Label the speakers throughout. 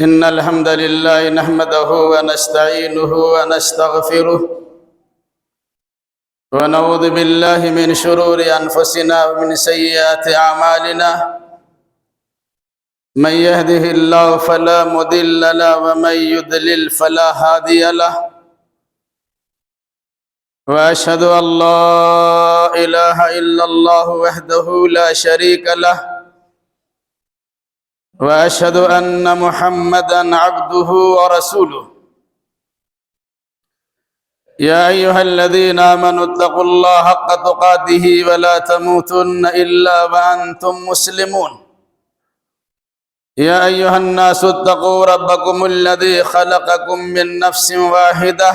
Speaker 1: إن الحمد لله نحمده ونستعينه ونستغفره ونعوذ بالله من شرور أنفسنا ومن سيئات أعمالنا من يهده الله فلا مضل له ومن يضلل فلا هادي له وأشهد أن لا إله إلا الله وحده لا شريك له وأشهد أن محمدًا عبده ورسوله يا أيها الذين آمنوا اتقوا الله حق تقاته ولا تموتن إلا وأنتم مسلمون يا أيها الناس اتقوا ربكم الذي خلقكم من نفس واحدة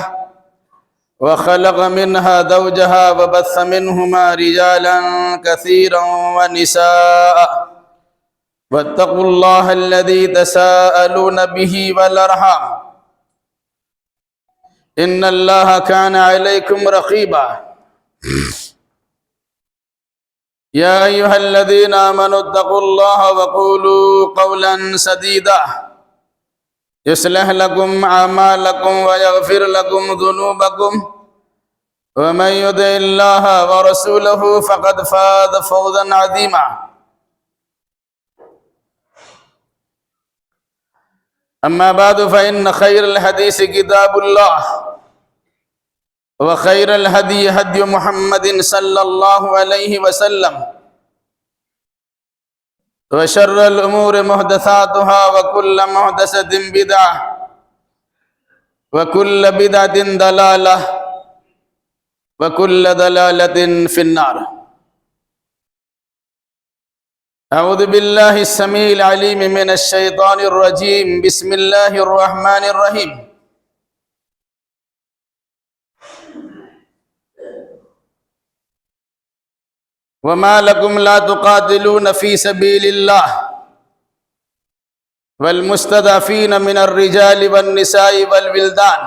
Speaker 1: وخلق منها زوجها وبث منهما رجالا كثيرا ونساء واتقوا الله الذي تساءلون به والأرحام إن الله كان عليكم رقيبا يا أيها الذين آمنوا اتقوا الله وقولوا قولا سديدا يصلح لكم أعمالكم ويغفر لكم ذنوبكم ومن يطع الله ورسوله فقد فاز فوزا عظيما أما بعد فإن خير الحديث كتاب الله وخير الهدي هدي محمد صلى الله عليه وسلم وشر الأمور محدثاتها وكل محدثة بدعة وكل بدعة ضلالة وكل ضلالة في النار. أعوذ بالله السميع العليم من الشيطان الرجيم. بسم الله الرحمن الرحيم. وما لكم لا تقاتلون في سبيل الله والمستضعفين من الرجال والنساء والولدان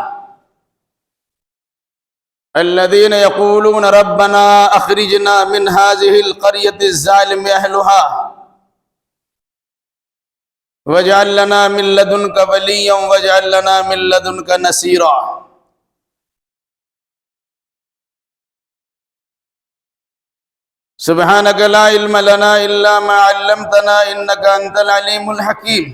Speaker 1: الذين يقولون ربنا أخرجنا من هذه القرية الظالم أهلها واجعل لنا من لدنك وليا واجعل لنا من لدنك نصيرا. سبحانك لا علم لنا إلا ما علمتنا إنك أنت العليم الحكيم.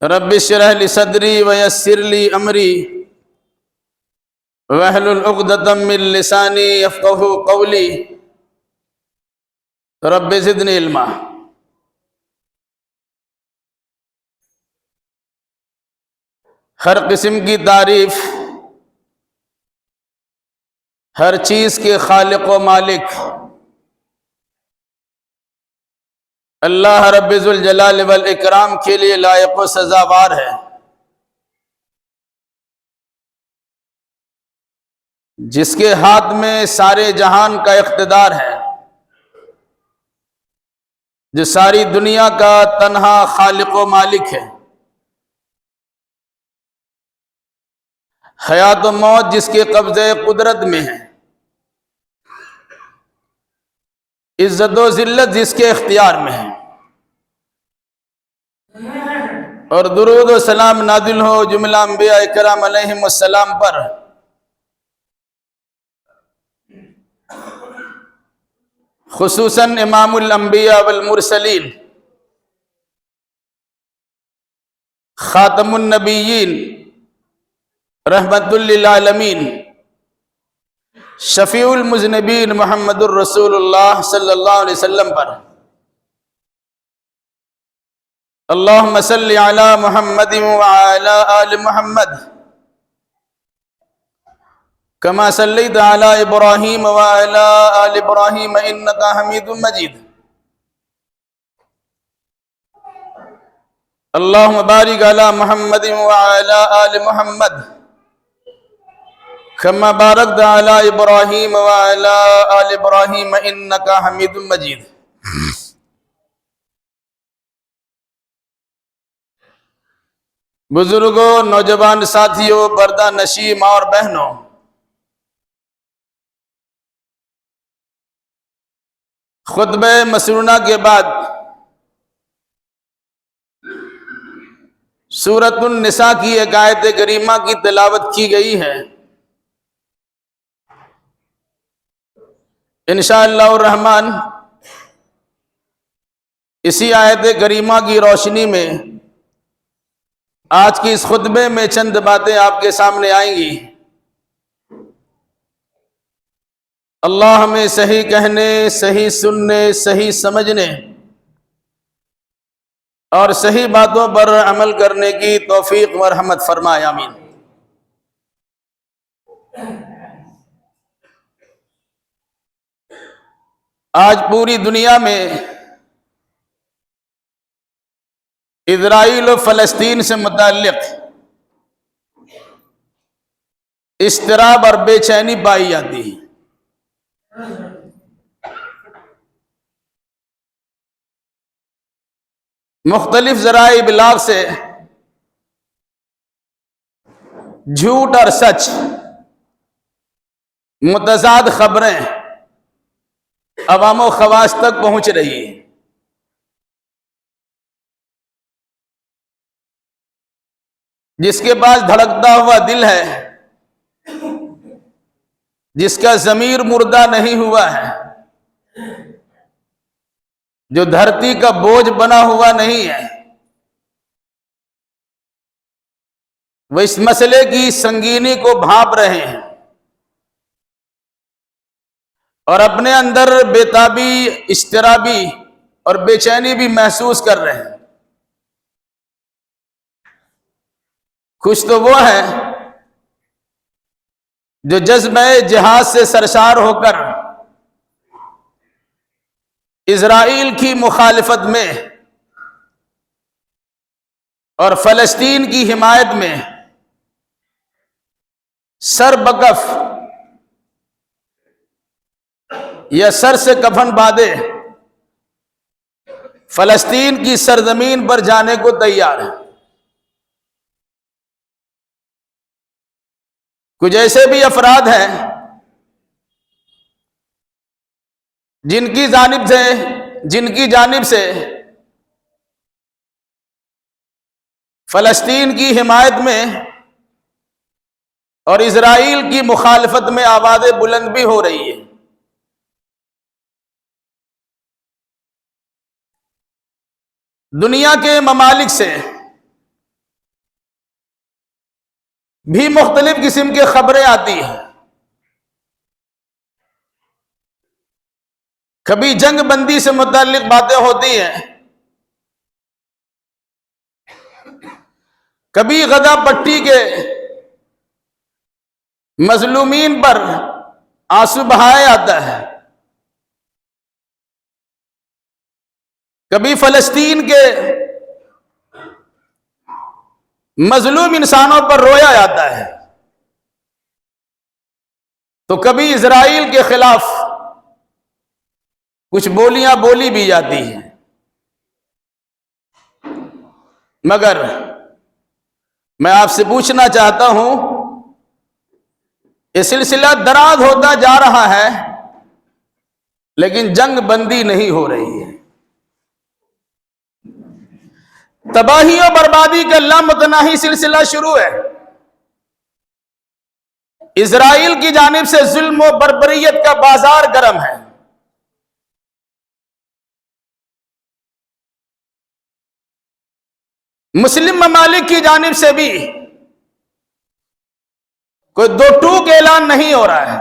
Speaker 1: رب اشرح لي صدري ويسر لي أمري واحلل عقدة من لساني يفقهوا قولي رب زدنی علما. ہر قسم کی تعریف ہر چیز کے خالق و مالک اللہ رب ذوالجلال والاکرام کے لیے لائق و سزاوار ہے. جس کے ہاتھ میں سارے جہان کا اقتدار ہے، جو ساری دنیا کا تنہا خالق و مالک ہے. حیات و موت جس کے قبضے قدرت میں ہے، عزت و ذلت جس کے اختیار میں ہے. اور درود و سلام نازل ہو جملہ انبیاء کرام علیہم السلام پر، خصوصاً امام الانبیاء والمرسلین، خاتم النبیین، رحمت للعالمین، شفیع المذنبین محمد الرسول اللہ صلی اللہ علیہ وسلم پر. اللہم صلی علی محمد وعلی آل محمد کما صلیت علی ابراہیم وعلی آل ابراہیم انکا حمید مجید. اللہم بارک علی محمد وعلی آل محمد کما بارکت علی ابراہیم وعلی آل ابراہیم انکا حمید مجید. بزرگوں، نوجوان ساتھیوں، پردہ نشین ماں اور بہنوں، خطبہ مسنونہ کے بعد سورۃ النساء کی ایک آیت کریمہ کی تلاوت کی گئی ہے۔ انشاءاللہ الرحمن اسی آیت کریمہ کی روشنی میں آج کی اس خطبے میں چند باتیں آپ کے سامنے آئیں گی۔ اللہ ہمیں صحیح کہنے، صحیح سننے، صحیح سمجھنے اور صحیح باتوں پر عمل کرنے کی توفیق و رحمت فرمائے، آمین۔ آج پوری دنیا میں اسرائیل و فلسطین سے متعلق اضطراب اور بے چینی پائی جاتی ہے۔ مختلف ذرائع ابلاغ سے جھوٹ اور سچ، متضاد خبریں عوام و خواص تک پہنچ رہی ہیں۔ جس کے پاس دھڑکتا ہوا دل ہے، جس کا ضمیر مردہ نہیں ہوا ہے، جو دھرتی کا بوجھ بنا ہوا نہیں ہے، وہ اس مسئلے کی سنگینی کو بھانپ رہے ہیں اور اپنے اندر بےتابی، اضطرابی اور بے چینی بھی محسوس کر رہے ہیں۔ خوش تو وہ ہیں جو جذبہ جہاد سے سرشار ہو کر اسرائیل کی مخالفت میں اور فلسطین کی حمایت میں سر بکف یا سر سے کفن باندھے فلسطین کی سرزمین پر جانے کو تیار ہے۔ کچھ ایسے بھی افراد ہیں جن کی جانب سے فلسطین کی حمایت میں اور اسرائیل کی مخالفت میں آوازیں بلند بھی ہو رہی ہیں۔ دنیا کے ممالک سے بھی مختلف قسم کے خبریں آتی ہیں۔ کبھی جنگ بندی سے متعلق باتیں ہوتی ہیں، کبھی غزہ پٹی کے مظلومین پر آنسو بہایا جاتا ہے، کبھی فلسطین کے مظلوم انسانوں پر رویا جاتا ہے، تو کبھی اسرائیل کے خلاف کچھ بولیاں بولی بھی جاتی ہیں۔ مگر میں آپ سے پوچھنا چاہتا ہوں، یہ سلسلہ دراز ہوتا جا رہا ہے لیکن جنگ بندی نہیں ہو رہی ہے۔ تباہی و بربادی کا لامتناہی سلسلہ شروع ہے۔ اسرائیل کی جانب سے ظلم و بربریت کا بازار گرم ہے۔ مسلم ممالک کی جانب سے بھی کوئی دو ٹوک اعلان نہیں ہو رہا ہے۔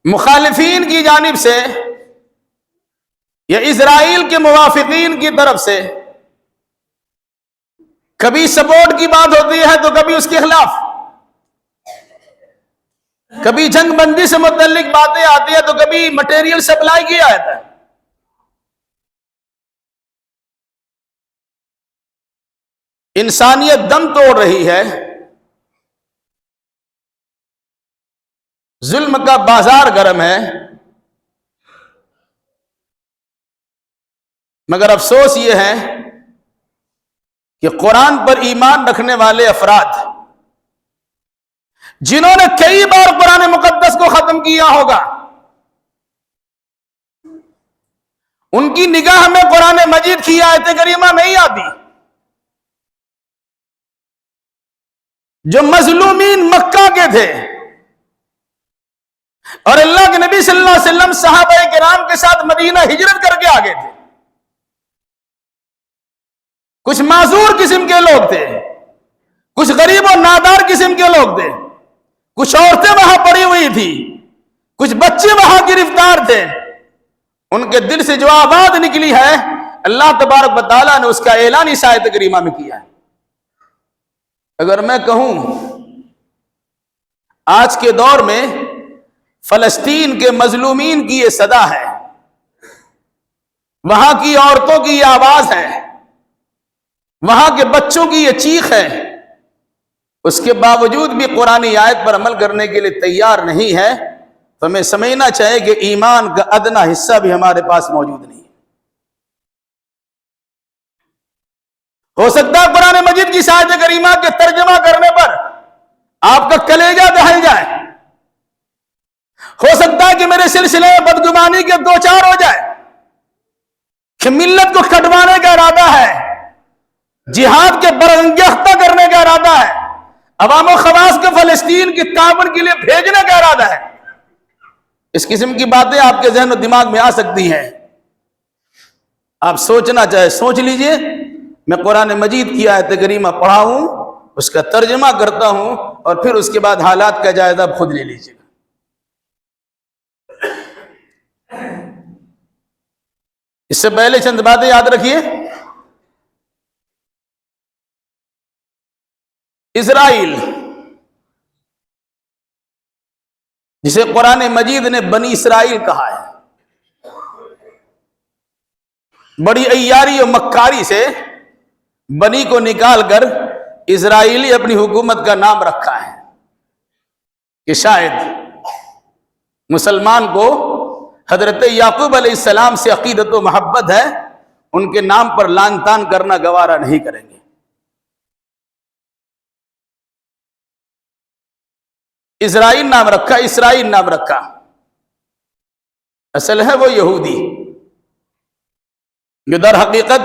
Speaker 1: مخالفین کی جانب سے یا اسرائیل کے موافقین کی طرف سے کبھی سپورٹ کی بات ہوتی ہے تو کبھی اس کے خلاف، کبھی جنگ بندی سے متعلق باتیں آتی ہیں تو کبھی مٹیریل سپلائی کیا جاتا ہے۔ انسانیت دم توڑ رہی ہے، ظلم کا بازار گرم ہے، مگر افسوس یہ ہے کہ قرآن پر ایمان رکھنے والے افراد جنہوں نے کئی بار قرآن مقدس کو ختم کیا ہوگا، ان کی نگاہ میں قرآن مجید کی آیت کریمہ نہیں آتی. جو مظلومین مکہ کے تھے اور اللہ کے نبی صلی اللہ علیہ وسلم صحابہ کرام کے ساتھ مدینہ ہجرت کر کے آگے تھے، کچھ معذور قسم کے لوگ تھے، کچھ غریب و نادار قسم کے لوگ تھے، کچھ عورتیں وہاں پڑی ہوئی تھی، کچھ بچے وہاں گرفتار تھے. ان کے دل سے جو آواز نکلی ہے اللہ تبارک و تعالیٰ نے اس کا اعلان اس آیت کریمہ میں کیا ہے. اگر میں کہوں آج کے دور میں فلسطین کے مظلومین کی یہ صدا ہے، وہاں کی عورتوں کی یہ آواز ہے، وہاں کے بچوں کی یہ چیخ ہے، اس کے باوجود بھی قرآنی آیت پر عمل کرنے کے لیے تیار نہیں ہے، تو ہمیں سمجھنا چاہیے کہ ایمان کا ادنا حصہ بھی ہمارے پاس موجود نہیں ہے. ہو سکتا ہے قرآن مجید کی آیت کریمہ کے ترجمہ کرنے پر آپ کا کلیجہ دہل جائے، ہو سکتا ہے کہ میرے سلسلے میں بدگمانی کے دو چار ہو جائے کہ ملت کو کٹوانے کا ارادہ ہے، جہاد کے برانگیختہ کرنے کا ارادہ ہے، عوام و خواص کو فلسطین کی تعاون کے لیے بھیجنے کا ارادہ ہے. اس قسم کی باتیں آپ کے ذہن و دماغ میں آ سکتی ہیں. آپ سوچنا چاہے سوچ لیجئے. میں قرآن مجید کی آیت کریمہ پڑھا ہوں، اس کا ترجمہ کرتا ہوں، اور پھر اس کے بعد حالات کا جائزہ خود لے لیجئے گا. اس سے پہلے چند باتیں یاد رکھیے. اسرائیل، جسے قرآن مجید نے بنی اسرائیل کہا ہے، بڑی عیاری و مکاری سے بنی کو نکال کر اسرائیلی اپنی حکومت کا نام رکھا ہے کہ شاید مسلمان کو حضرت یعقوب علیہ السلام سے عقیدت و محبت ہے، ان کے نام پر لان تان کرنا گوارا نہیں کریں گے. اسرائیل نام رکھا، اسرائیل نام رکھا، اصل ہے وہ یہودی، جو در حقیقت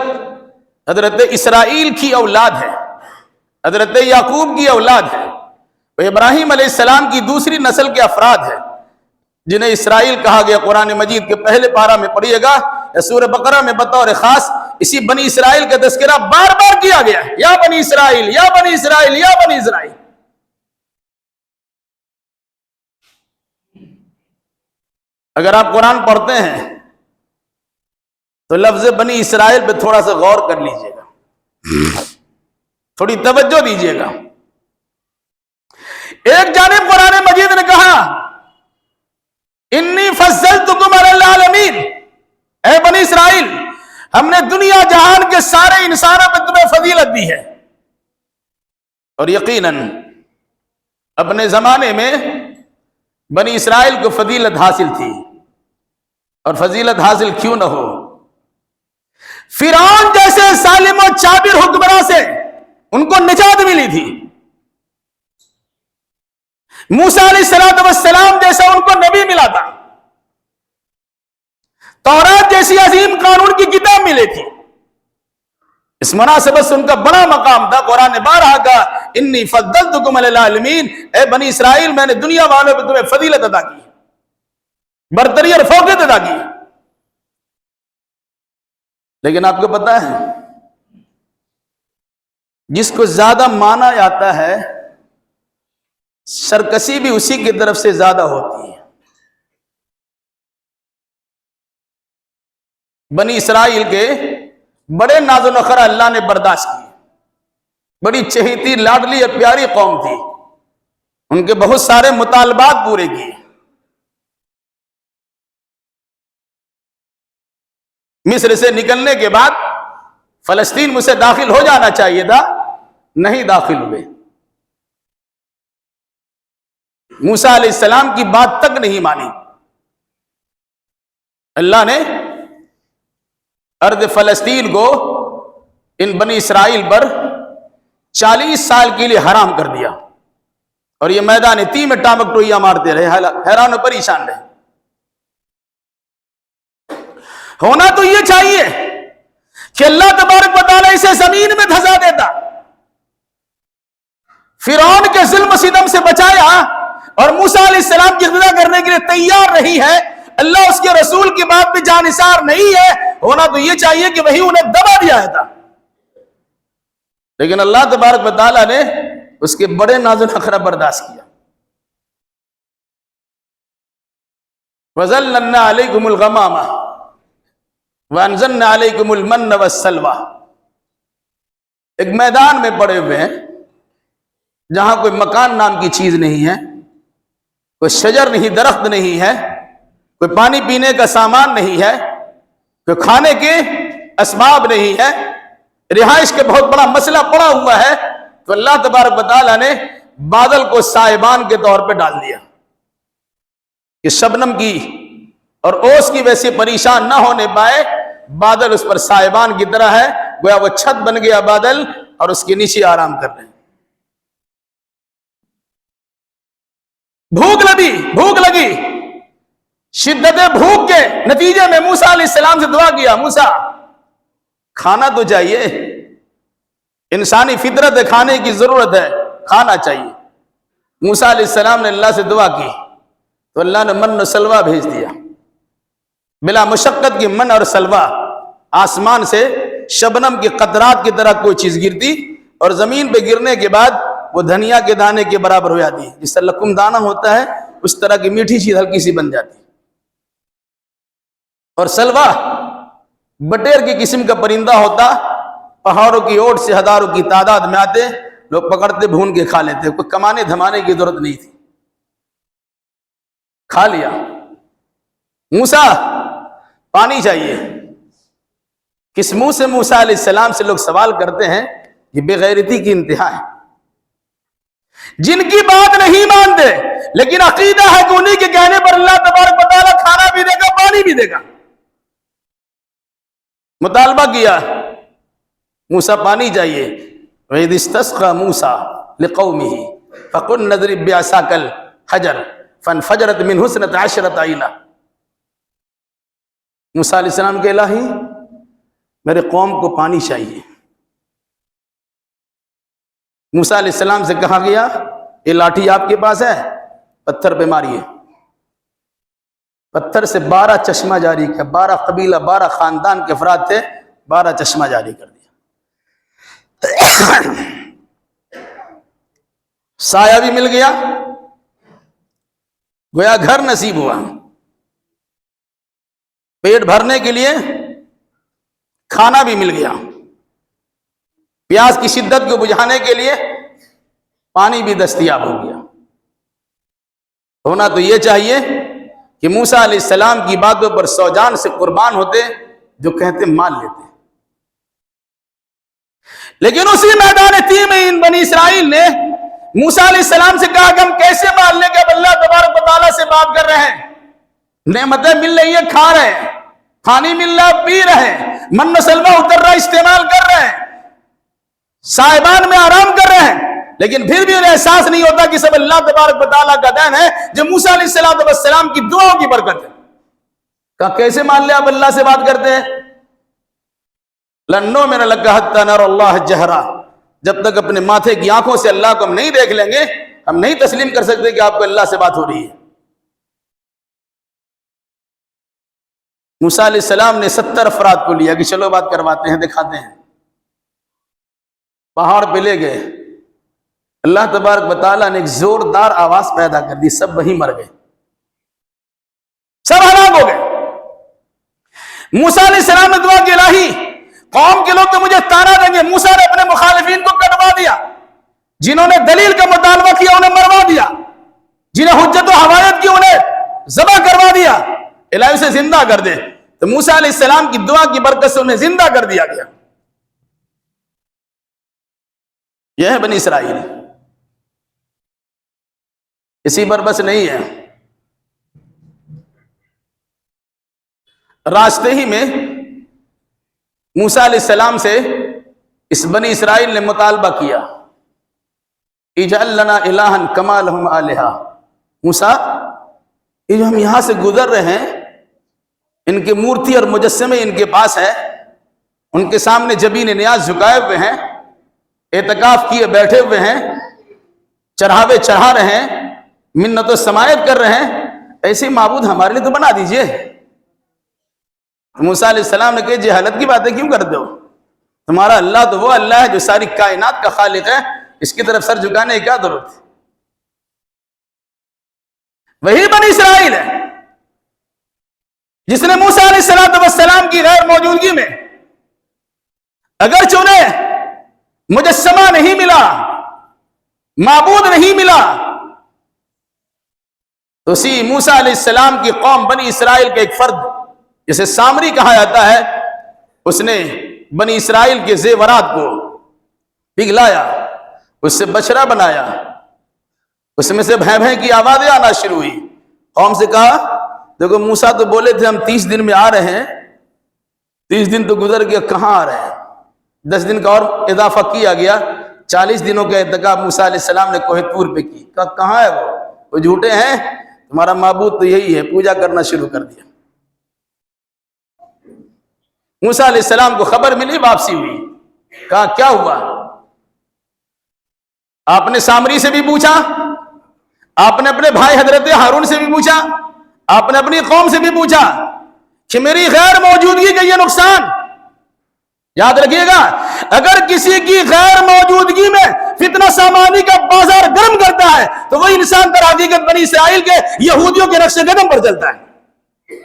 Speaker 1: حضرت اسرائیل کی اولاد ہے، حضرت یعقوب کی اولاد ہے، وہ ابراہیم علیہ السلام کی دوسری نسل کے افراد ہیں جنہیں اسرائیل کہا گیا. قرآن مجید کے پہلے پارہ میں پڑھیے گا یا سورہ بقرہ میں بطور خاص اسی بنی اسرائیل کا تذکرہ بار بار کیا گیا ہے، یا بنی اسرائیل، یا بنی اسرائیل، یا بنی اسرائیل. اگر آپ قرآن پڑھتے ہیں تو لفظ بنی اسرائیل پہ تھوڑا سا غور کر لیجئے گا، تھوڑی توجہ دیجئے گا. ایک جانب قرآن مجید نے کہا انی فضلتکم علی العالمین، اے بنی اسرائیل ہم نے دنیا جہان کے سارے انسانوں پہ تمہیں فضیلت دی ہے. اور یقیناً اپنے زمانے میں بنی اسرائیل کو فضیلت حاصل تھی، اور فضیلت حاصل کیوں نہ ہو، فرعون جیسے ظالم و جابر حکمراں سے ان کو نجات ملی تھی، موسیٰ علیہ السلام جیسا ان کو نبی ملا تھا، تورات جیسی عظیم قانون کی کتاب ملی تھی. اس مناسبت سے ان کا بڑا مقام تھا. قرآن نے بارہا کہا انی فضلتکم علی العالمین، اے بنی اسرائیل میں نے دنیا والوں پہ تمہیں فضیلت عطا کی، برتری اور فوقیت عطا کی. لیکن آپ کو پتا ہے جس کو زیادہ مانا جاتا ہے سرکشی بھی اسی کی طرف سے زیادہ ہوتی ہے. بنی اسرائیل کے بڑے ناز و نخرہ اللہ نے برداشت کی، بڑی چہیتی لاڈلی اور پیاری قوم تھی، ان کے بہت سارے مطالبات پورے کیے. مصر سے نکلنے کے بعد فلسطین مجھ سے داخل ہو جانا چاہیے تھا، نہیں داخل ہوئے. موسیٰ علیہ السلام کی بات تک نہیں مانی. اللہ نے ارض فلسطین کو ان بنی اسرائیل پر 40 سال کے لیے حرام کر دیا، اور یہ میدان تی میں ٹامک ٹوئیاں مارتے رہے، حیران و پریشان رہے. ہونا تو یہ چاہیے کہ اللہ تبارک و تعالیٰ اسے زمین میں دھسا دیتا، فرعون کے ظلم و ستم سے بچایا، اور موسیٰ علیہ السلام کی اقتدا کرنے کے لیے تیار نہیں ہے، اللہ اس کے رسول کی بات پہ جانثار نہیں ہے، ہونا تو یہ چاہیے کہ وہی انہیں دبا دیا تھا، لیکن اللہ تبارک و تعالیٰ نے اس کے بڑے ناز و نخرہ برداشت کیا۔ وَظَلَّلْنَا عَلَيْكُمُ الْغَمَامَ وَأَنزَلْنَا عَلَيْكُمُ الْمَنَّ وَالسَّلْوَىٰ، ایک میدان میں پڑے ہوئے ہیں جہاں کوئی مکان نام کی چیز نہیں ہے، کوئی شجر نہیں، درخت نہیں ہے، کوئی پانی پینے کا سامان نہیں ہے، کوئی کھانے کے اسباب نہیں ہے، رہائش کے بہت بڑا مسئلہ پڑا ہوا ہے، تو اللہ تبارک و تعالیٰ نے بادل کو سائبان کے طور پہ ڈال دیا کہ شبنم کی اور اوس کی ویسے پریشان نہ ہونے پائے، بادل اس پر سائبان کی طرح ہے، گویا وہ چھت بن گیا بادل، اور اس کے نیچے آرام کر رہے ہیں۔ بھوک لگی، شدت بھوک کے نتیجے میں موسیٰ علیہ السلام سے دعا کیا، موسیٰ کھانا تو چاہیے، انسانی فطرت ہے، کھانے کی ضرورت ہے، کھانا چاہیے۔ موسیٰ علیہ السلام نے اللہ سے دعا کی تو اللہ نے من و سلوہ بھیج دیا، بلا مشقت کی من اور سلوہ، آسمان سے شبنم کے قطرات کی طرح کوئی چیز گرتی، اور زمین پہ گرنے کے بعد وہ دھنیا کے دانے کے برابر ہو جاتی، جس طرح لکم دانہ ہوتا ہے اس طرح کی میٹھی چیز ہلکی سی بن جاتی۔ اور سلوہ بٹیر کی قسم کا پرندہ ہوتا، پہاڑوں کی اوٹ سے ہزاروں کی تعداد میں آتے، لوگ پکڑتے بھون کے کھا لیتے، کوئی کمانے دھمانے کی ضرورت نہیں تھی، کھا لیا۔ موسیٰ پانی چاہیے، کس منہ سے موسیٰ علیہ السلام سے لوگ سوال کرتے ہیں، یہ بے غیرتی کی انتہا ہے۔ جن کی بات نہیں مانتے لیکن عقیدہ ہے کہ انہی کے کہنے پر اللہ تبارک و تعالیٰ کھانا بھی دے گا، پانی بھی دے گا۔ مطالبہ کیا، موسیٰ پانی چاہیے۔ وَإِذِ اسْتَسْقَىٰ مُوسَىٰ لِقَوْمِهِ فَقُلْ نَضْرِب بِّعَصَاكَ الْحَجَرَ فَانْفَجَرَتْ مِنْهُ اثْنَتَ عَشْرَةَ عَيْنًا۔ موسیٰ علیہ السلام کے الہی میرے قوم کو پانی چاہیے۔ موسیٰ علیہ السلام سے کہا گیا یہ لاٹھی آپ کے پاس ہے، پتھر پہ ماریے۔ پتھر سے 12 چشمہ جاری کیا، 12 قبیلہ 12 خاندان کے افراد تھے، 12 چشمہ جاری کر دیا۔ سایہ بھی مل گیا، گویا گھر نصیب ہوا، پیٹ بھرنے کے لیے کھانا بھی مل گیا، پیاس کی شدت کو بجھانے کے لیے پانی بھی دستیاب ہو گیا۔ ہونا تو یہ چاہیے کہ موسیٰ علیہ السلام کی باتوں پر 100 جان سے قربان ہوتے، جو کہتے مان لیتے، لیکن اسی میدان تیم میں ان بنی اسرائیل نے موسیٰ علیہ السلام سے کہا کہ ہم کیسے مان لیں کہ اب اللہ تبارک و تعالیٰ سے بات کر رہے ہیں، نعمتیں مل رہی ہیں، کھا رہے ہیں، پانی مل رہا پی رہے ہیں، من و سلوہ اتر رہا استعمال کر رہے ہیں، سائبان میں آرام کر رہے ہیں، لیکن پھر بھی انہیں احساس نہیں ہوتا کہ سب اللہ تبارک و تعالیٰ کا دین ہے، جو موسیٰ علیہ السلام کی دعاؤں کی برکت ہے۔ کہا کیسے مان لیں آپ اللہ سے بات کرتے ہیں؟ لَن نُؤْمِنَ لَكَ حَتَّىٰ نَرَى اللَّهَ جَهْرًا، جب تک اپنے ماتھے کی آنکھوں سے اللہ کو ہم نہیں دیکھ لیں گے، ہم نہیں تسلیم کر سکتے کہ آپ کو اللہ سے بات ہو رہی ہے۔ موسیٰ علیہ السلام نے 70 افراد کو لیا کہ چلو بات کرواتے ہیں، دکھاتے ہیں، پہاڑ پہ لے گئے، اللہ تبارک و تعالیٰ نے ایک زوردار آواز پیدا کر دی، سب وہیں مر گئے، سب ہلاک ہو گئے۔ موسیٰ علیہ السلام نے دعا کی الہی قوم کے لوگ تو مجھے تانا دیں گے، موسیٰ نے اپنے مخالفین کو کٹوا دیا، جنہوں نے دلیل کا مطالبہ کیا انہیں مروا دیا، جنہیں حجت و حوایت کی انہیں ذبح کروا دیا، الہی اسے زندہ کر دے۔ تو موسیٰ علیہ السلام کی دعا کی برکت سے انہیں زندہ کر دیا گیا۔ یہ ہے بنی اسرائیل، اسی پر بس نہیں ہے، راستے ہی میں موسیٰ علیہ السلام سے اس بنی اسرائیل نے مطالبہ کیا، اجعل لنا الہا کما لہم آلہہ، موسیٰ یہ جو ہم یہاں سے گزر رہے ہیں ان کے مورتی اور مجسمے ان کے پاس ہے، ان کے سامنے جبین نیاز جھکائے ہوئے ہیں، اعتکاف کیے بیٹھے ہوئے ہیں، چڑھاوے چڑھا رہے ہیں، منت و سماعت کر رہے ہیں، ایسے معبود ہمارے لیے تو بنا دیجئے۔ موسیٰ علیہ السلام نے کہا جہالت کی باتیں کیوں کرتے ہو؟ تمہارا اللہ تو وہ اللہ ہے جو ساری کائنات کا خالق ہے، اس کی طرف سر جھکانے کی کیا ضرورت ہے؟ وہی بنی اسرائیل ہے جس نے موسیٰ علیہ السلام کی غیر موجودگی میں اگرچہ انہیں مجسمہ نہیں ملا، معبود نہیں ملا، تو اسی موسیٰ علیہ السلام کی قوم بنی اسرائیل کے ایک فرد جسے سامری کہا جاتا ہے، اس نے بنی اسرائیل کے زیورات کو پگھلایا، اس سے بچڑا بنایا، اس میں سے بھیں بھیں کی آوازیں آنا شروع ہوئی۔ قوم سے کہا دیکھو موسیٰ تو بولے تھے ہم 30 دن میں آ رہے ہیں، 30 دن تو گزر گیا، کہاں آ رہے ہیں؟ 10 دن کا اور اضافہ کیا گیا، 40 دنوں کا اعتکاف موسیٰ علیہ السلام نے کوہ طور پہ کی۔ کہا کہاں ہے وہ جھوٹے ہیں، تمہارا معبود تو یہی ہے، پوجا کرنا شروع کر دیا۔ موسیٰ علیہ السلام کو خبر ملی، واپسی ہوئی، کہا کیا ہوا؟ آپ نے سامری سے بھی پوچھا، آپ نے اپنے بھائی حضرت ہارون سے بھی پوچھا، آپ نے اپنی قوم سے بھی پوچھا کہ میری غیر موجودگی کا یہ نقصان؟ یاد رکھیے گا، اگر کسی کی غیر موجودگی میں فتنہ سامانی کا بازار گرم کرتا ہے تو وہ انسان در حقیقت بنی اسرائیل کے یہودیوں کے نقش قدم پر چلتا ہے۔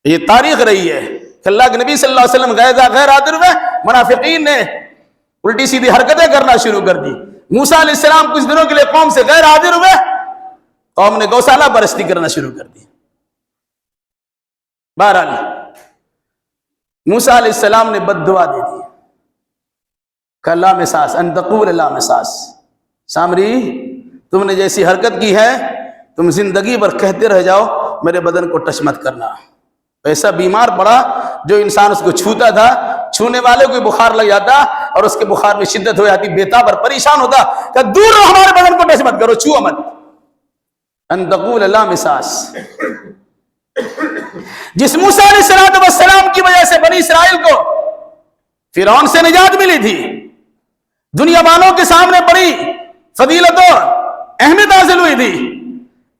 Speaker 1: یہ تاریخ رہی ہے کہ اللہ کے نبی صلی اللہ علیہ وسلم غیر حاضر ہوئے، منافقین نے الٹی سیدھی حرکتیں کرنا شروع کر دی۔ موسیٰ علیہ السلام کچھ دنوں کے لیے قوم سے غیر حاضر ہوئے، قوم نے گوشالہ پرستی کرنا شروع کر دی۔ بہرحال موسیٰ علیہ السلام نے بد دعا دے دی کہ لا مساس ان تقول لا مساس، سامری تم نے جیسی حرکت کی ہے تم زندگی بھر کہتے رہ جاؤ میرے بدن کو ٹچ مت کرنا۔ ایسا بیمار پڑا جو انسان اس کو چھوتا تھا، چھونے والے کو بخار لگ جاتا اور اس کے بخار میں شدت ہو جاتی، بےتاب اور پریشان ہوتا کہ دور رہو، ہمارے بدن کو ٹچ مت کرو، چھو مت۔ ان تقول لا مساس، جس موسیٰ علیہ السلام کی وجہ سے بنی اسرائیل کو فرعون سے نجات ملی تھی، دنیا والوں کے سامنے بڑی فضیلت و اہمیت حاصل ہوئی تھی،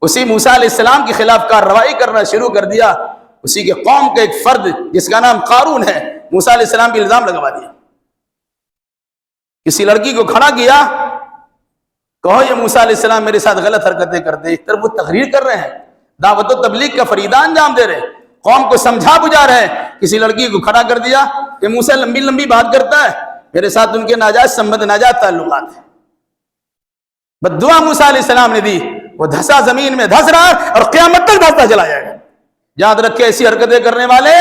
Speaker 1: اسی موسیٰ علیہ السلام کی خلاف کارروائی کرنا شروع کر دیا۔ اسی کے قوم کا ایک فرد جس کا نام قارون ہے، موسیٰ علیہ السلام بھی الزام لگوا دیا، کسی لڑکی کو کھڑا کیا، کہو یہ موسیٰ علیہ السلام میرے ساتھ غلط حرکتیں کرتے، ایک طرف وہ تقریر کر رہے ہیں، دعوت و تبلیغ کا فریضہ انجام دے رہے، قوم کو سمجھا بجھا رہے، کسی لڑکی کو کھڑا کر دیا کہ موسیٰ لمبی لمبی بات کرتا ہے، میرے ساتھ ان کے ناجائز سمبند، ناجائز تعلقات ہیں۔ بد دعا موسیٰ علیہ السلام نے دی، وہ دھسا زمین میں دھس رہا اور قیامت تک دھستا چلا جائے گا۔ یاد رکھے ایسی حرکتیں کرنے والے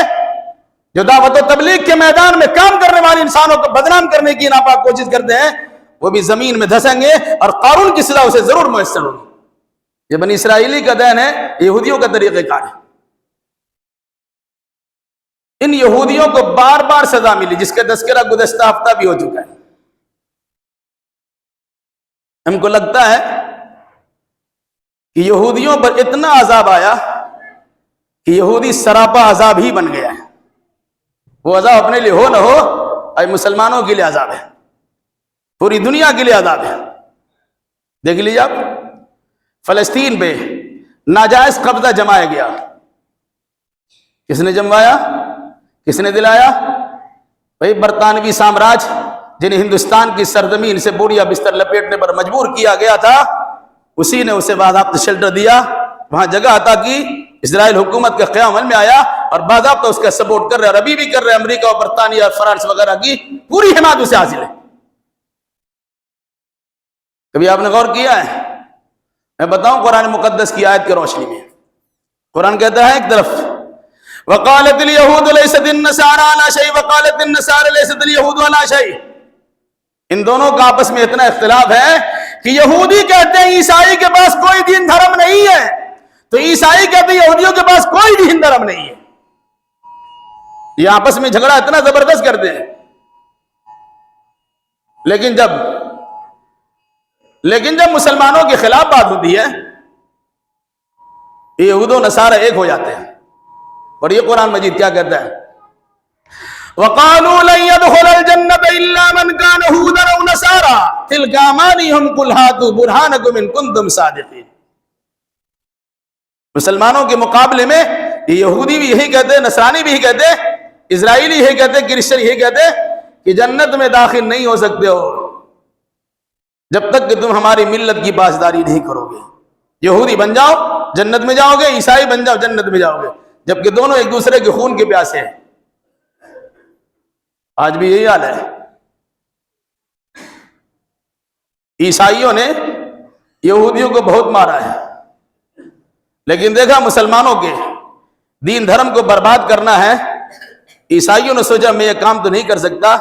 Speaker 1: جو دعوت و تبلیغ کے میدان میں کام کرنے والے انسانوں کو بدنام کرنے کی ناپاک کوشش کرتے ہیں، وہ بھی زمین میں دھسیں گے اور قارون کی سزا اسے ضرور میسر ہوگی۔ یہ بنی اسرائیلی کا دین ہے، یہودیوں کا طریقہ کار ہے۔ ان یہودیوں کو بار بار سزا ملی جس کا تذکرہ گزشتہ ہفتہ بھی ہو چکا ہے۔ ہم کو لگتا ہے کہ یہودیوں پر اتنا عذاب آیا کہ یہودی سراپا عذاب ہی بن گیا ہے۔ وہ عذاب اپنے لیے ہو نہ ہو، آج مسلمانوں کے لیے عذاب ہے، پوری دنیا کے لیے عذاب ہے۔ دیکھ لیجیے آپ، فلسطین پہ ناجائز قبضہ جمایا گیا، کس نے جموایا، کس نے دلایا؟ بھئی برطانوی سامراج جنہیں ہندوستان کی سرزمین سے بوریا بستر لپیٹنے پر مجبور کیا گیا تھا، اسی نے اسے باضابطہ شیلٹر دیا، وہاں جگہ عطا کی، اسرائیل حکومت کا قیام عمل میں آیا اور باضابطہ اس کا سپورٹ کر رہے، اور ابھی بھی کر رہے، امریکہ اور برطانیہ اور فرانس وغیرہ کی پوری حمایت اسے حاصل ہے۔ کبھی آپ نے غور کیا ہے؟ میں بتاؤں قرآن مقدس کی آیت کی روشنی میں، قرآن کہتا ہے ایک طرف وقالت اليهود ليست النصارى على شيء وقالت النصارى ليست اليهود على شيء، ان دونوں کا آپس میں اتنا اختلاف ہے کہ یہودی کہتے ہیں عیسائی کے پاس کوئی دین دھرم نہیں ہے، تو عیسائی کہتے ہیں یہودیوں کے پاس کوئی دین دھرم نہیں ہے۔ یہ آپس میں جھگڑا اتنا زبردست کرتے ہیں، لیکن جب مسلمانوں کے خلاف بات ہوتی ہے، یہود و نصارہ ایک ہو جاتے ہیں۔ اور یہ قرآن مجید کیا کہتا ہے؟ وَقَالُوا لَن يَدْخُلَ الْجَنَّةَ إِلَّا مَنْ كَانَ هُودًا أَوْ نَصَارَىٰ تِلْكَ أَمَانِيُّهُمْ قُلْ هَاتُوا بُرْهَانَكُمْ إِن كُنتُمْ صَادِقِينَ۔ مسلمانوں کے مقابلے میں یہودی بھی یہی کہتے ہیں، نصرانی بھی یہی کہتے ہیں، اسرائیلی یہی کہتے ہیں، کرسچن یہی کہتے ہیں کہ جنت میں داخل نہیں ہو سکتے ہو جب تک کہ تم ہماری ملت کی پاسداری نہیں کرو گے۔ یہودی بن جاؤ جنت میں جاؤ گے، عیسائی بن جاؤ جنت میں جاؤ گے، جبکہ دونوں ایک دوسرے کے خون کے پیاسے ہیں۔ آج بھی یہی حال ہے۔ عیسائیوں نے یہودیوں کو بہت مارا ہے، لیکن دیکھا مسلمانوں کے دین دھرم کو برباد کرنا ہے، عیسائیوں نے سوچا میں یہ کام تو نہیں کر سکتا،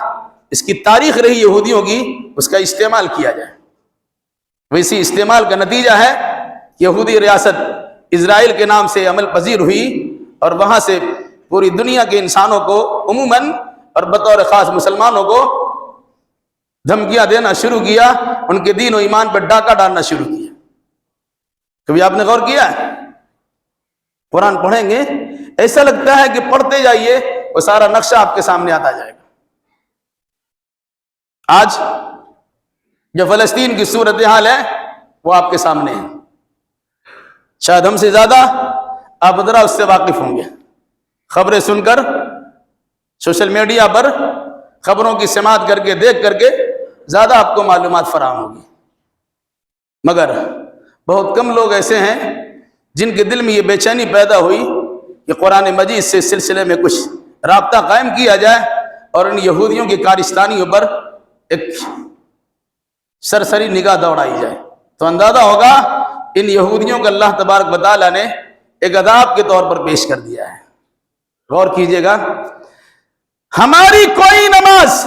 Speaker 1: اس کی تاریخ رہی یہودیوں کی، اس کا استعمال کیا جائے۔ ویسی استعمال کا نتیجہ ہے یہودی ریاست اسرائیل کے نام سے عمل پذیر ہوئی، اور وہاں سے پوری دنیا کے انسانوں کو عموماً اور بطور خاص مسلمانوں کو دھمکیاں دینا شروع کیا، ان کے دین و ایمان پر ڈاکہ ڈالنا شروع کیا۔ کبھی آپ نے غور کیا ہے؟ قرآن پڑھیں گے ایسا لگتا ہے کہ پڑھتے جائیے وہ سارا نقشہ آپ کے سامنے آتا جائے گا۔ آج جو فلسطین کی صورتحال ہے وہ آپ کے سامنے ہے، شاید ہم سے زیادہ آپ ذرا اس سے واقف ہوں گے۔ خبریں سن کر، سوشل میڈیا پر خبروں کی سماعت کر کے، دیکھ کر کے زیادہ آپ کو معلومات فراہم ہوگی، مگر بہت کم لوگ ایسے ہیں جن کے دل میں یہ بے چینی پیدا ہوئی کہ قرآن مجید سے اس سلسلے میں کچھ رابطہ قائم کیا جائے اور ان یہودیوں کی کارستانیوں پر ایک سرسری نگاہ دوڑائی جائے، تو اندازہ ہوگا ان یہودیوں کو اللہ تبارک و تعالیٰ نے ایک عذاب کے طور پر پیش کر دیا ہے۔ غور کیجئے گا، ہماری کوئی نماز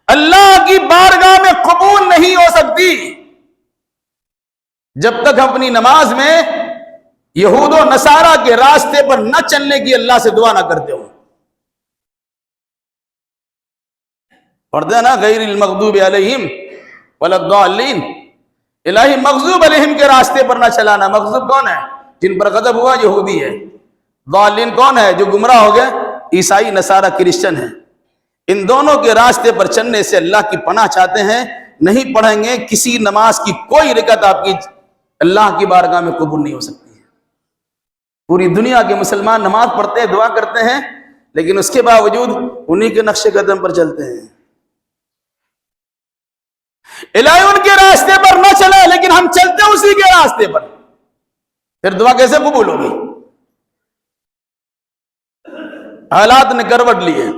Speaker 1: اللہ کی بارگاہ میں قبول نہیں ہو سکتی جب تک ہم اپنی نماز میں یہود و نصارہ کے راستے پر نہ چلنے کی اللہ سے دعا نہ کرتے ہو۔ پڑھتے ہیں نا، غیر المغضوب علیہم ولا الضالین، الہی مغضوب علیہم کے راستے پر نہ چلانا۔ مغضوب کون ہے؟ جن پر غضب ہوا یہودی ہے۔ ضالین کون ہے؟ جو گمراہ ہو گئے، عیسائی نصارہ کرسچن ہیں۔ ان دونوں کے راستے پر چلنے سے اللہ کی پناہ چاہتے ہیں، نہیں پڑھیں گے کسی نماز کی کوئی رکعت آپ کی اللہ کی بارگاہ میں قبول نہیں ہو سکتی ہے۔ پوری دنیا کے مسلمان نماز پڑھتے ہیں، دعا کرتے ہیں، لیکن اس کے باوجود انہی کے نقش قدم پر چلتے ہیں۔ الہی ان کے راستے پر نہ چلے، لیکن ہم چلتے ہیں اسی کے راستے پر، پھر دعا کیسے قبول ہوگی؟ حالات نے کروٹ لی ہے،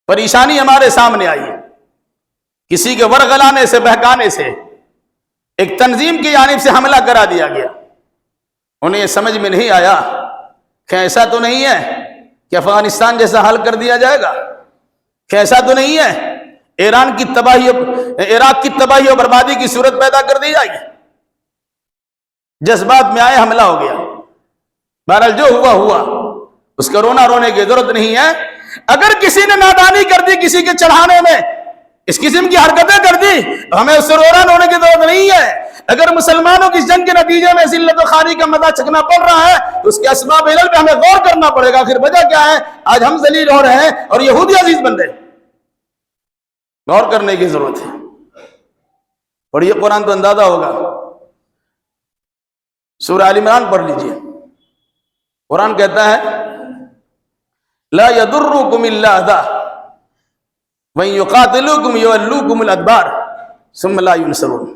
Speaker 1: پریشانی ہمارے سامنے آئی ہے، کسی کے ورغلانے سے، بہکانے سے، ایک تنظیم کی جانب سے حملہ کرا دیا گیا۔ انہیں یہ سمجھ میں نہیں آیا کہ ایسا تو نہیں ہے کہ افغانستان جیسا حل کر دیا جائے گا، کہ ایسا تو نہیں ہے عراق کی تباہی و بربادی کی صورت پیدا کر دی جائے گی۔ جذبات میں آئے، حملہ ہو گیا۔ بہرحال جو ہوا ہوا، اس کا رونے کی ضرورت نہیں ہے۔ اگر کسی نے نادانی کر دی کسی کے چڑھانے میں، اس قسم کی حرکتیں کر دی، ہمیں اس سے رونے کی ضرورت نہیں ہے۔ اگر مسلمانوں کی جنگ کے نتیجے میں ذلت و خواری کا مزہ چکھنا پڑ رہا ہے تو اس کے اسباب علل پہ ہمیں غور کرنا پڑے گا۔ آخر وجہ کیا ہے؟ آج ہم ذلیل ہو رہے ہیں اور یہودی عزیز بن رہے ہیں، غور کرنے کی ضرورت ہے۔ اور یہ قرآن تو اندازہ ہوگا، سورہ آل عمران پڑھ لیجئے۔ قرآن کہتا ہے لا يضركم الا اذى وان يقاتلوكم يولوكم الادبار ثم لا ينصرون۔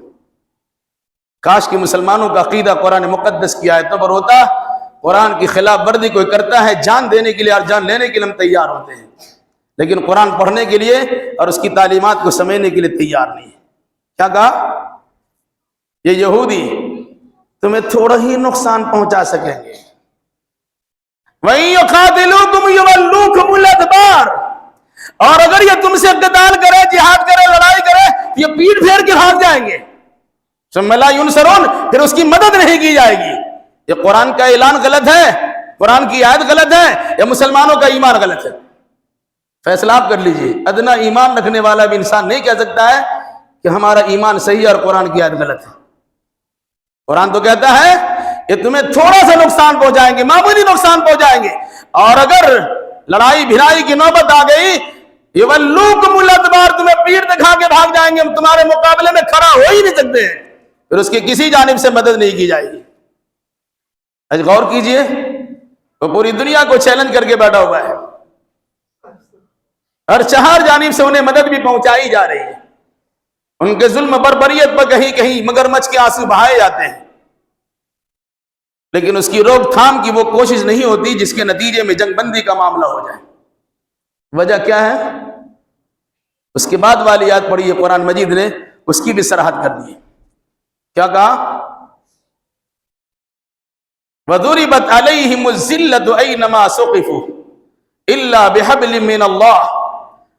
Speaker 1: کاش کہ مسلمانوں کا عقیدہ قرآن مقدس کی آیتوں پر ہوتا، قرآن کی خلاف ورزی کوئی کرتا ہے جان دینے کے لیے اور جان لینے کے لیے ہم تیار ہوتے ہیں، لیکن قرآن پڑھنے کے لیے اور اس کی تعلیمات کو سمجھنے کے لیے تیار نہیں ہے۔ کیا کہا؟ یہ یہودی تمہیں تھوڑا ہی نقصان پہنچا سکیں گے، وَإِن يُقَاتِلُوكُمْ يُوَلُّوكُمُ الْأَدْبَارَ، اور اگر یہ تم سے قتال کرے، جہاد کرے، لڑائی کرے، یہ پیٹ پھیر کے بھاگ جائیں گے۔ ثُمَّ لَا يُنصَرُونَ، پھر اس کی مدد نہیں کی جائے گی۔ یہ قرآن کا اعلان غلط ہے، قرآن کی آیت غلط ہے، یا مسلمانوں کا ایمان غلط ہے؟ فیصلہ آپ کر لیجئے۔ ادنا ایمان رکھنے والا بھی انسان نہیں کہہ سکتا ہے کہ ہمارا ایمان صحیح ہے اور قرآن کی آیت غلط ہے۔ قرآن تو کہتا ہے یہ تمہیں تھوڑا سا نقصان پہنچائیں گے، معمولی نقصان پہنچائیں گے، اور اگر لڑائی بھرائی کی نوبت آ گئی یولوکم الادبار، تمہیں پیٹھ دکھا کے بھاگ جائیں گے، ہم تمہارے مقابلے میں کھڑا ہو ہی نہیں سکتے ہیں، پھر اس کی کسی جانب سے مدد نہیں کی جائے گی۔ آج غور کیجئے، وہ پوری دنیا کو چیلنج کر کے بیٹھا ہوا ہے، ہر چہار جانب سے انہیں مدد بھی پہنچائی جا رہی ہے، ان کے ظلم بربریت پر کہیں کہیں مگرمچھ کے آنسو بہائے جاتے ہیں، لیکن اس کی روک تھام کی وہ کوشش نہیں ہوتی جس کے نتیجے میں جنگ بندی کا معاملہ ہو جائے۔ وجہ کیا ہے؟ اس کے بعد والی آیت پڑھی ہے قرآن مجید نے، اس کی بھی صراحت کر دی ہے۔ کیا کہا؟ وَضُرِبَتْ عَلَيْهِمُ الذِّلَّةُ أَيْنَمَا ثُقِفُوا إِلَّا بِحَبْلٍ مِّنَ اللَّهِ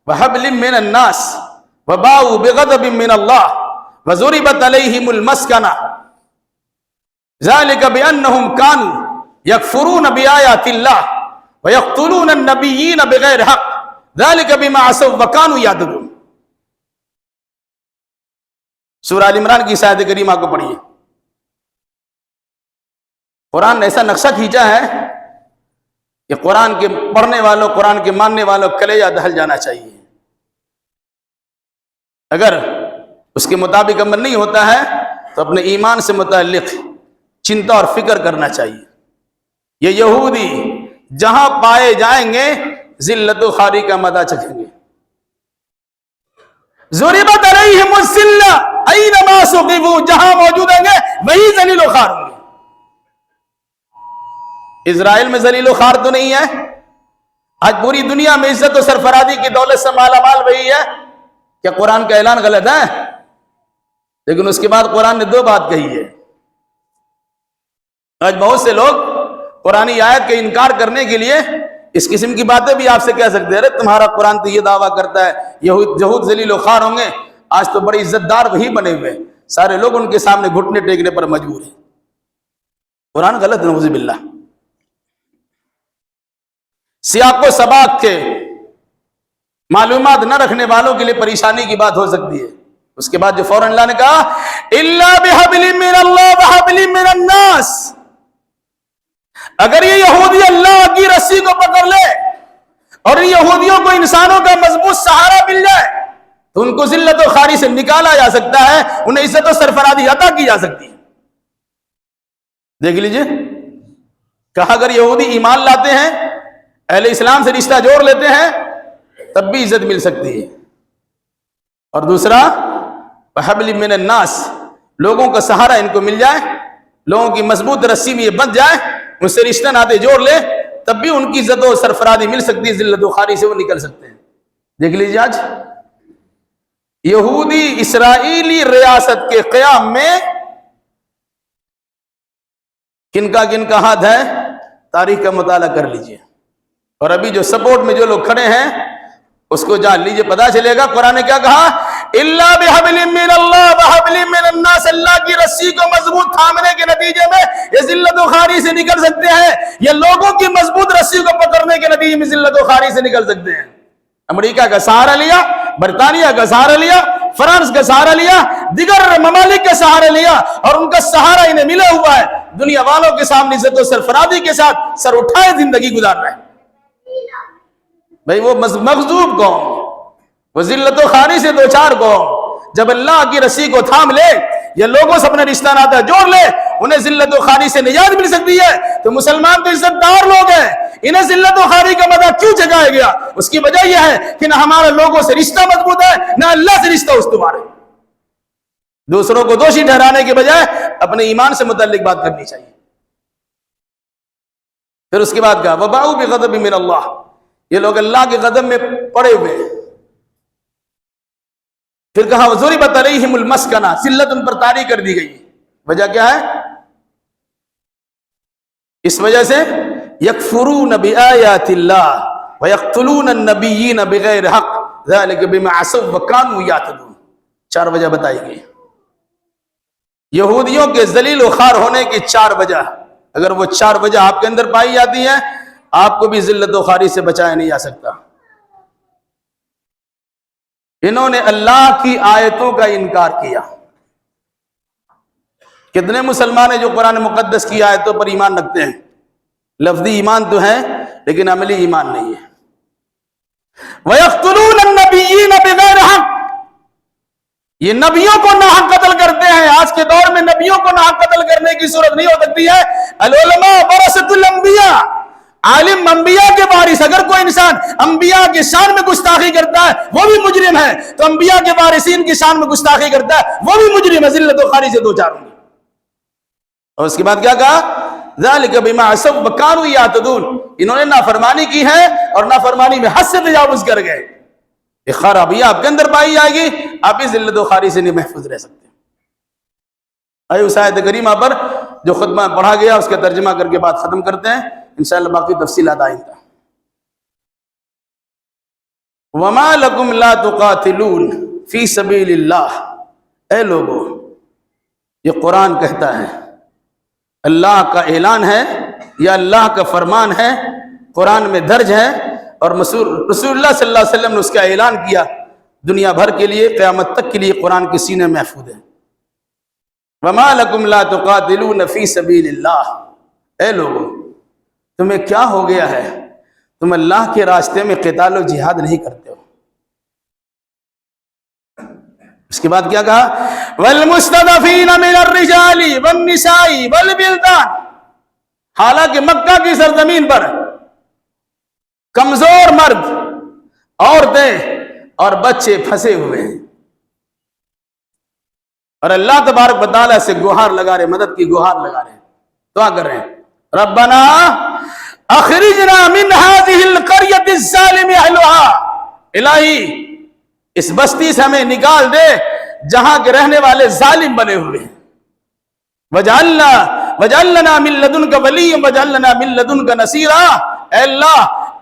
Speaker 1: وَحَبْلٍ مِّنَ النَّاسِ وَبَاءُوا بِغَضَبٍ مِّنَ اللَّهِ وَضُرِبَتْ عَلَيْهِمُ الْمَسْكَنَةُ ذَلِكَ بِأَنَّهُمْ كَانُوا يَكْفُرُونَ بِآيَاتِ اللَّهِ وَيَقْتُلُونَ النَّبِيِّينَ بِغَيْرِ حَقٍّ ذَلِكَ بِمَا عَصَوْا وَكَانُوا يَعْتَدُونَ۔ سورہ آل عمران کی آیت کریمہ کو پڑھیے۔ قرآن نے ایسا نقشہ کھینچا ہے کہ قرآن کے پڑھنے والوں، قرآن کے ماننے والوں کلیجہ دہل جانا چاہیے۔ اگر اس کے مطابق عمل نہیں ہوتا ہے تو اپنے ایمان سے متعلق چنتا اور فکر کرنا چاہیے۔ یہ یہودی جہاں پائے جائیں گے ذلت و خواری کا مزہ چکھیں گے۔ ضربت علیہم الذلہ اینما ثقفوا، جہاں موجود ہوں گے وہی ذلیل و خوار ہوں گے۔ اسرائیل میں ذلیل و خوار تو نہیں ہے، آج پوری دنیا میں عزت و سرفرازی کی دولت سے مالا مال وہی ہے۔ کیا قرآن کا اعلان غلط ہے؟ لیکن اس کے بعد قرآن نے دو بات کہی ہے۔ آج بہت سے لوگ قرآنی آیت کا انکار کرنے کے لیے اس قسم کی باتیں بھی آپ سے کہہ سکتے ہیں، ارے تمہارا قرآن تو یہ دعویٰ کرتا ہے یہود ذلیل و خوار ہوں گے، آج تو بڑے عزت دار وہی بنے ہوئے، سارے لوگ ان کے سامنے گھٹنے ٹیکنے پر مجبور ہیں۔ قرآن غلط، نعوذ باللہ۔ سیاق و سباق کے معلومات نہ رکھنے والوں کے لیے پریشانی کی بات ہو سکتی ہے۔ اس کے بعد جو فوراً اللہ نے کہا الا بحبل من اللہ وحبل من الناس، اگر یہ یہودی اللہ کی رسی کو پکڑ لے اور ان یہودیوں کو انسانوں کا مضبوط سہارا مل جائے تو ان کو ذلت و خواری سے نکالا جا سکتا ہے، انہیں عزت و سرفرازی عطا کی جا سکتی ہے۔ دیکھ لیجئے، کہا اگر یہودی ایمان لاتے ہیں، اہل اسلام سے رشتہ جوڑ لیتے ہیں، تب بھی عزت مل سکتی ہے۔ اور دوسرا وحبل من الناس، لوگوں کا سہارا ان کو مل جائے، لوگوں کی مضبوط رسی میں یہ بندھ جائے، ان سے رشتہ ناتے جوڑ لے، تب بھی ان کی عزت و سرفرازی مل سکتی ہے، ذلت و خواری سے وہ نکل سکتے ہیں۔ دیکھ لیجیے آج یہودی اسرائیلی ریاست کے قیام میں کن کا ہاتھ ہے، تاریخ کا مطالعہ کر لیجیے، اور ابھی جو سپورٹ میں جو لوگ کھڑے ہیں اس کو جان لیجیے، پتا چلے گا قرآن نے کیا کہا الا بحبل من اللہ وحبل من الناس، اللہ کی رسی کو مضبوط تھامنے کے نتیجے میں یہ ذلت و خواری سے نکل سکتے ہیں، یہ لوگوں کی مضبوط رسی کو پکڑنے کے نتیجے میں ذلت و خواری سے نکل سکتے ہیں۔ امریکہ کا سہارا لیا، برطانیہ کا سہارا لیا، فرانس کا سہارا لیا، دیگر ممالک کا سہارا لیا، اور ان کا سہارا انہیں ملا ہوا ہے، دنیا والوں کے سامنے عزت و سرفرازی کے ساتھ سر اٹھائے زندگی گزار رہے ہیں۔ بھئی وہ مغضوب قوم، وہ ذلت و خواری سے دوچار قوم جب اللہ کی رسی کو تھام لے یا لوگوں سے اپنے رشتہ ناتا جوڑ لے، انہیں ذلت و خواری سے نجات مل سکتی ہے۔ تو مسلمان تو عزت دار لوگ ہیں، انہیں ذلت و خواری کا مزہ کیوں چکھایا گیا؟ اس کی وجہ یہ ہے کہ نہ ہمارا لوگوں سے رشتہ مضبوط ہے، نہ اللہ سے رشتہ استوار ہے۔ دوسروں کو دوشی ٹھہرانے کے بجائے اپنے ایمان سے متعلق بات کرنی چاہیے۔ پھر اس کے بعد کہا وَبَاءُوا بِغَضَبٍ مِّنَ اللَّهِ، یہ لوگ اللہ کے غضب میں پڑے ہوئے ہیں۔ پھر کہا وَضُرِبَتْ عَلَيْهِمُ الْمَسْكَنَةُ، ذلت ان پر طاری کر دی گئی۔ وجہ کیا ہے؟ اس وجہ سے يَكْفُرُونَ بِآيَاتِ اللَّهِ وَيَقْتُلُونَ النَّبِيِّينَ بِغَيْرِ حَقٍّ ذَلِكَ بِمَا عَصَوْا وَكَانُوا يَعْتَدُونَ۔ چار وجہ بتائی گئی، یہودیوں کے ذلیل و خوار ہونے کی چار وجہ۔ اگر وہ چار وجہ آپ کے اندر پائی جاتی ہیں، آپ کو بھی ذلت و خواری سے بچایا نہیں جا سکتا۔ انہوں نے اللہ کی آیتوں کا انکار کیا کتنے مسلمان ہیں جو قرآن مقدس کی آیتوں پر ایمان رکھتے ہیں؟ لفظی ایمان تو ہے لیکن عملی ایمان نہیں ہے۔ وَيَقْتُلُونَ النَّبِيِّينَ بِغَيْرِ حَقٍّ، یہ نبیوں کو ناحق قتل کرتے ہیں۔ آج کے دور میں نبیوں کو ناحق قتل کرنے کی صورت نہیں ہو سکتی ہے۔ العلماء ورثۃ الانبیاء، عالم انبیاء کے وارث۔ اگر کوئی انسان انبیاء کی شان میں گستاخی کرتا ہے وہ بھی مجرم ہے، تو انبیاء کے وارثین کی شان میں گستاخی کرتا ہے وہ بھی مجرم ہے، ذلت و خواری سے دو چار ہوں گے۔ اور اس کے بعد کیا کہا؟ ذَلِكَ بِمَا عَصَوْا وَكَانُوا يَعْتَدُونَ، انہوں نے نافرمانی کی ہے اور نافرمانی میں حد سے تجاوز کر گئے۔ یہ خرابی آپ کے اندر پائی جائے گی، آپ اس ذلت و خواری سے نہیں محفوظ رہ سکتے۔ آئے اس آیت کریمہ پر جو خطبہ پڑھا گیا اس کا ترجمہ کر کے بعد ختم کرتے ہیں، انشاءاللہ باقی تفصیلات آئندہ۔ وَمَا لَكُمْ لَا تُقَاتِلُونَ فِي سَبِيلِ اللَّهِ، اے لوگو، یہ قرآن کہتا ہے، اللہ کا اعلان ہے یا اللہ کا فرمان ہے، قرآن میں درج ہے، اور رسول اللہ صلی اللہ علیہ وسلم نے اس کا اعلان کیا، دنیا بھر کے لیے، قیامت تک کے لیے قرآن کے سینے محفوظ ہے۔ وَمَا لَكُمْ لَا تُقَاتِلُونَ فِي سَبِيلِ اللَّهِ، اے لوگو، تمہیں کیا ہو گیا ہے، تم اللہ کے راستے میں قتال و جہاد نہیں کرتے ہو؟ اس کے بعد کیا کہا؟ وَالْمُسْتَضْعَفِينَ مِنَ الرِّجَالِ وَالنِّسَاءِ وَالْوِلْدَانِ، حالانکہ مکہ کی سرزمین پر کمزور مرد، عورتیں اور بچے پھنسے ہوئے ہیں، اور اللہ تبارک و تعالیٰ سے گہار لگا رہے، مدد کی گہار لگا رہے، دعا کر رہے ہیں، ربنا اخرجنا من هذه القرية الظالم اهلها، الہی اس بستی سے ہمیں نکال دے جہاں کے رہنے والے ظالم بنے ہوئے ہیں، وجعلنا من لدنك وليا وجعلنا من لدنك نصيرا، اے اللہ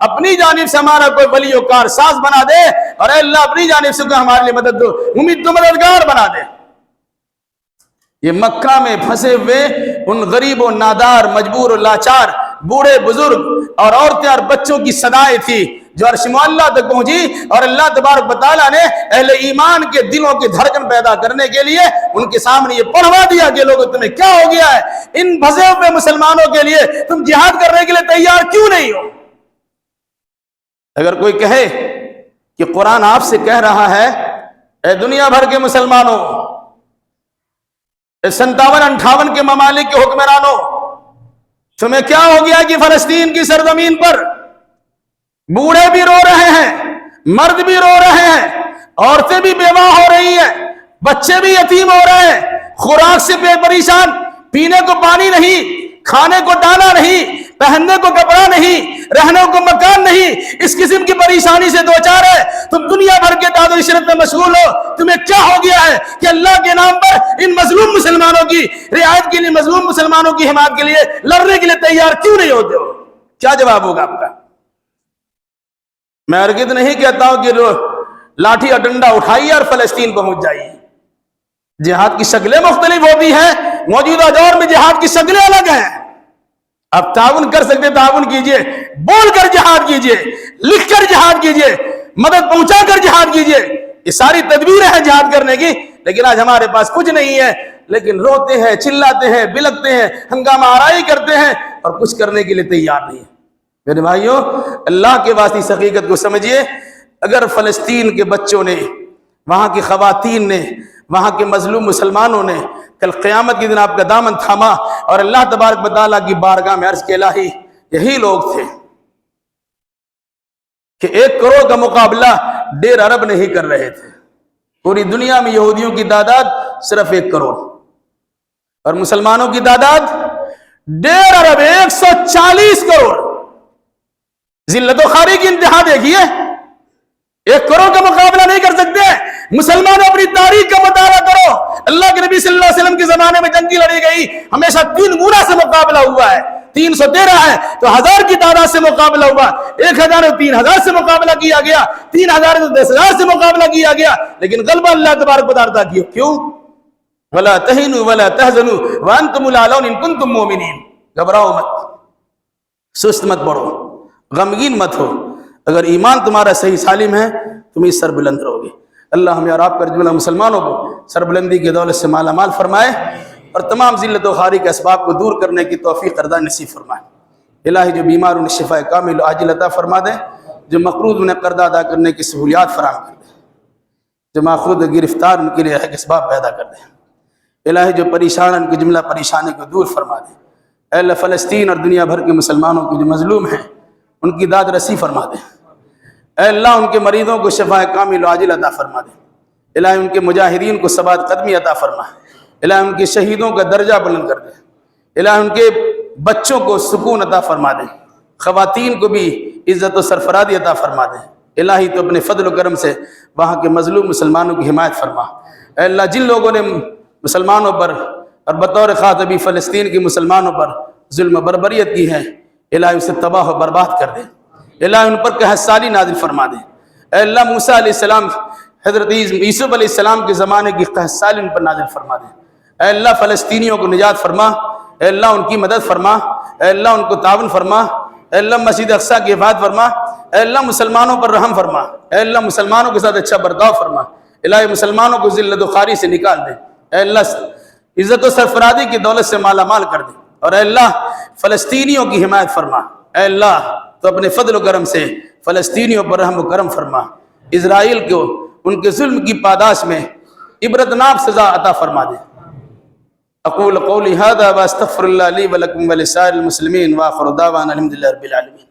Speaker 1: اپنی جانب سے ہمارا کوئی ولی و کار ساز بنا دے، اور اے اللہ اپنی جانب سے کوئی ہمارے لیے مدد دو، امید مددگار بنا دے۔ یہ مکہ میں پھنسے ہوئے ان غریب و نادار، مجبور و لاچار بوڑھے بزرگ اور عورتیں اور بچوں کی صدائیں تھی جو عرش معلیٰ تک پہنچی، اور اللہ تبارک و تعالیٰ نے اہل ایمان کے دلوں کی دھڑکن پیدا کرنے کے لیے ان کے سامنے یہ پڑھوا دیا کہ لوگوں تمہیں کیا ہو گیا ہے، ان پھنسے ہوئے مسلمانوں کے لیے تم جہاد کرنے کے لیے تیار کیوں نہیں ہو؟ اگر کوئی کہے کہ قرآن آپ سے کہہ رہا ہے، اے دنیا بھر کے مسلمانوں، 57-58 کے ممالک کے حکمرانوں، تمہیں کیا ہو گیا کہ فلسطین کی سرزمین پر بوڑھے بھی رو رہے ہیں، مرد بھی رو رہے ہیں، عورتیں بھی بیوہ ہو رہی ہیں، بچے بھی یتیم ہو رہے ہیں، خوراک سے بے پریشان، پینے کو پانی نہیں، کھانے کو دانا نہیں، پہننے کو کپڑا نہیں، رہنے کو مکان نہیں، اس قسم کی پریشانی سے دوچار ہے، تم دنیا بھر کے داد و عشرت میں مشغول ہو، تمہیں کیا ہو گیا ہے کہ اللہ کے نام پر ان مظلوم مسلمانوں کی رعایت کے لیے، مظلوم مسلمانوں کی حمایت کے لیے لڑنے کے لیے تیار کیوں نہیں ہوتے ہو؟ کیا جواب ہوگا آپ کا؟ میں ہرگز نہیں کہتا ہوں کہ لاٹھی اور ڈنڈا اٹھائیے اور فلسطین پہنچ جائیے، جہاد کی شکلیں مختلف ہوتی ہیں، موجودہ دور میں جہاد کی شکلیں الگ ہیں، آپ تعاون کر سکتے تعاون کیجئے، بول کر جہاد کیجئے، لکھ کر جہاد کیجئے، مدد پہنچا کر جہاد کیجئے، یہ ساری تدبیریں ہیں جہاد کرنے کی، لیکن آج ہمارے پاس کچھ نہیں ہے، لیکن روتے ہیں، چلاتے ہیں، بلکتے ہیں، ہنگامہ آرائی کرتے ہیں اور کچھ کرنے کے لیے تیار نہیں ہے۔ میرے بھائیوں، اللہ کے واسطے اس حقیقت کو سمجھیے، اگر فلسطین کے بچوں نے، وہاں کی خواتین نے، وہاں کے مظلوم مسلمانوں نے کل قیامت کے دن آپ کا دامن تھاما اور اللہ تبارک و تعالیٰ کی بارگاہ میں عرض کہ الہی، یہی لوگ تھے کہ 1 کروڑ کا مقابلہ 1.5 ارب نہیں کر رہے تھے۔ پوری دنیا میں یہودیوں کی تعداد صرف 1 کروڑ اور مسلمانوں کی تعداد 1.5 ارب، 140 کروڑ۔ ذلت و خواری کی انتہا دیکھیے، 1 کروڑ کا مقابلہ نہیں کر سکتے۔ مسلمانوں اپنی تاریخ کا مطالعہ کرو، اللہ کے نبی صلی اللہ علیہ وسلم کے زمانے میں جنگی لڑی گئی، ہمیشہ 3 گنا سے مقابلہ ہوا ہے، 313 ہے تو 1000 کی تعداد سے مقابلہ ہوا، 1000 اور 3000 سے مقابلہ کیا گیا، 3000 اور 10000 سے مقابلہ کیا گیا، لیکن غلبہ اللہ تبارک و تعالیٰ کیا۔ کیوں؟ وَلَا تَهِنُوا وَلَا تَحْزَنُوا وَأَنْتُمُ الْأَعْلَوْنَ إِن كُنتُم مُؤْمِنِينَ، گھبراؤ مت، سست مت بڑھو، غمگین مت ہو، اگر ایمان تمہارا صحیح سالم ہے تم اس سر بلند رہو گے۔ اللہ ہمیں اور آپ پر جملہ مسلمانوں کو سربلندی کی دولت سے مالا مال فرمائے اور تمام ذلت و خواری کے اسباب کو دور کرنے کی توفیق عطا نصیب فرمائے۔ الہی جو بیمار انہیں شفا کامل و عاجل عطا فرما دے، جو مقروض انہیں قرض ادا کرنے کی سہولیات فراہم کر دے، جو ماخوذ گرفتار ان کے لیے ایک اسباب پیدا کر دے۔ الہی جو پریشان ان کی جملہ پریشانی کو دور فرما دے۔ اے اللہ فلسطین اور دنیا بھر کے مسلمانوں کے جو مظلوم ہیں ان کی داد رسی فرما دے۔ اے اللہ ان کے مریضوں کو شفا کامل و عاجل عطا فرما دے۔ الہی ان کے مجاہدین کو ثبات قدمی عطا فرما۔ الہی ان کے شہیدوں کا درجہ بلند کر دے۔ الہی ان کے بچوں کو سکون عطا فرما دے، خواتین کو بھی عزت و سرفرازی عطا فرما دے۔ الہی تو اپنے فضل و کرم سے وہاں کے مظلوم مسلمانوں کی حمایت فرما۔ اے اللہ جن لوگوں نے مسلمانوں پر اور بطور خاص ابھی فلسطین کے مسلمانوں پر ظلم و بربریت کی ہے، الہی اسے تباہ و برباد کر دے۔ الہی ان پر قحط سالی نازل فرما دے۔ اے اللہ موسیٰ علیہ السلام، حضرت یوسف علیہ السلام کے زمانے کی قحط سالی ان پر نازل فرما دے۔ اے اللہ فلسطینیوں کو نجات فرما۔ اے اللہ ان کی مدد فرما۔ اے اللہ ان کو تعاون فرما۔ اے اللہ مسجد اقصیٰ کی حفاظت فرما۔ اے اللہ مسلمانوں پر رحم فرما۔ اے اللہ مسلمانوں کے ساتھ اچھا برتاؤ فرما۔ الہی مسلمانوں کو ذلت و خواری سے نکال دے۔ اے اللہ عزت و سرفرازی کی دولت سے مالا مال کر دے، اور اے اللہ فلسطینیوں کی حمایت فرما۔ اے اللہ تو اپنے فضل و کرم سے فلسطینیوں پر رحم و کرم فرما۔ اسرائیل کو ان کے ظلم کی پاداش میں عبرتناک سزا عطا فرما دے۔ اقول قولی ھذا واستغفر اللہ لی ولکم ولسائر المسلمین واخر دعوانا الحمد للہ رب العالمین۔